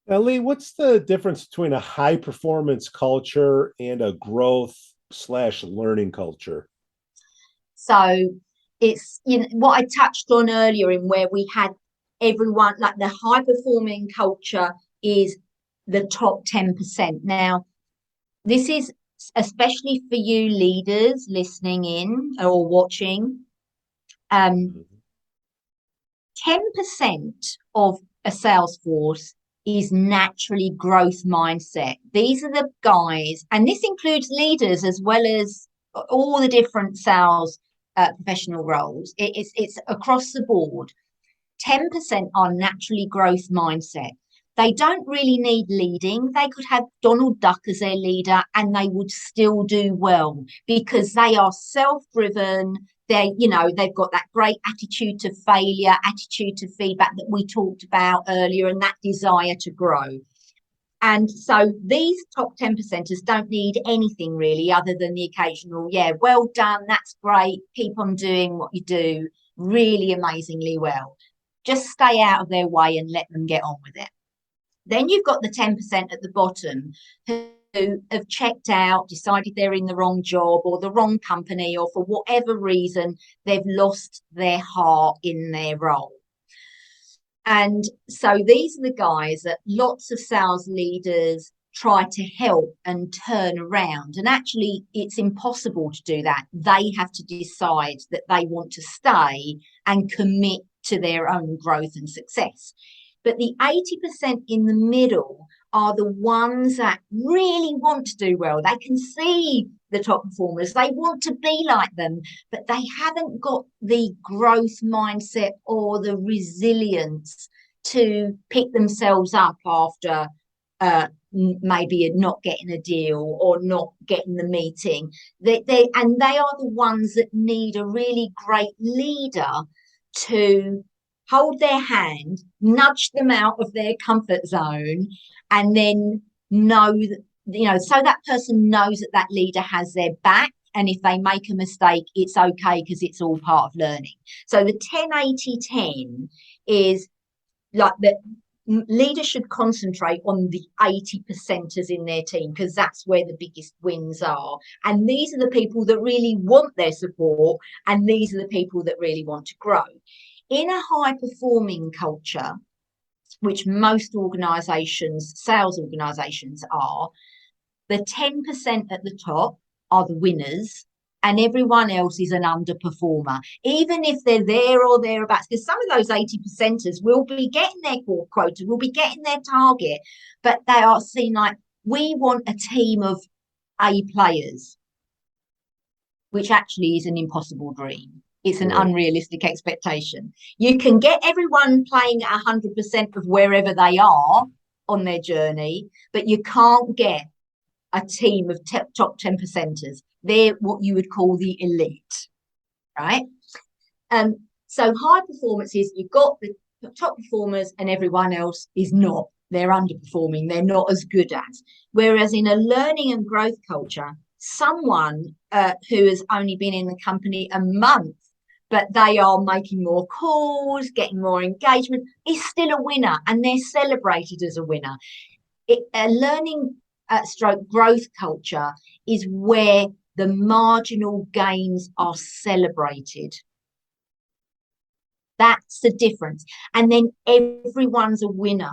Now, Lee, what's the difference between a high performance culture and a growth slash learning culture? So it's what I touched on earlier in where we had everyone like the high performing culture is the top 10%. Now, this is especially for you leaders listening in or watching. Um, Mhm. 10% of a sales force is naturally growth mindset. These are the guys, and this includes leaders as well as all the different sales professional roles. It's across the board. 10% are naturally growth mindset. They don't really need leading. They could have Donald Duck as their leader and they would still do well because they are self-driven. They've got that great attitude to failure, attitude to feedback that we talked about earlier, and that desire to grow. And so these top 10 percenters don't need anything really other than the occasional, yeah, well done, that's great, keep on doing what you do really amazingly well. Just stay out of their way and let them get on with it. Then you've got the 10% at the bottom who have checked out, decided they're in the wrong job or the wrong company, or for whatever reason, they've lost their heart in their role. And so these are the guys that lots of sales leaders try to help and turn around. And actually, it's impossible to do that. They have to decide that they want to stay and commit to their own growth and success. But the 80% in the middle are the ones that really want to do well. They can see the top performers, they want to be like them, but they haven't got the growth mindset or the resilience to pick themselves up after maybe not getting a deal or not getting the meeting. They are the ones that need a really great leader to hold their hand, nudge them out of their comfort zone, and then know that, so that person knows that that leader has their back. And if they make a mistake, it's okay because it's all part of learning. So the 10-80-10 is like that leaders should concentrate on the 80 percenters in their team because that's where the biggest wins are. And these are the people that really want their support, and these are the people that really want to grow. In a high performing culture, which most organizations, sales organizations are, the 10% at the top are the winners, and everyone else is an underperformer, even if they're there or thereabouts. Because some of those 80 percenters will be getting their quota, will be getting their target, but they are seen like, we want a team of A players, which actually is an impossible dream. It's an Right. unrealistic expectation. You can get everyone playing at 100% of wherever they are on their journey, but you can't get a team of top 10 percenters. They're what you would call the elite, right? So high performance is you've got the top performers and everyone else is not. They're underperforming. They're not as good at. Whereas in a learning and growth culture, someone who has only been in the company a month, but they are making more calls, getting more engagement, is still a winner, and they're celebrated as a winner. A learning stroke growth culture is where the marginal gains are celebrated. That's the difference. And then everyone's a winner.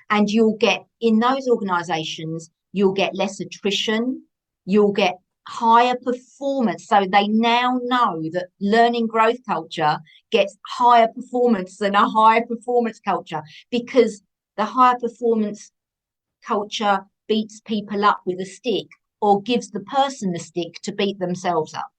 And you'll get in those organizations, you'll get less attrition, you'll get higher performance. So they now know that learning growth culture gets higher performance than a higher performance culture because the higher performance culture beats people up with a stick or gives the person the stick to beat themselves up.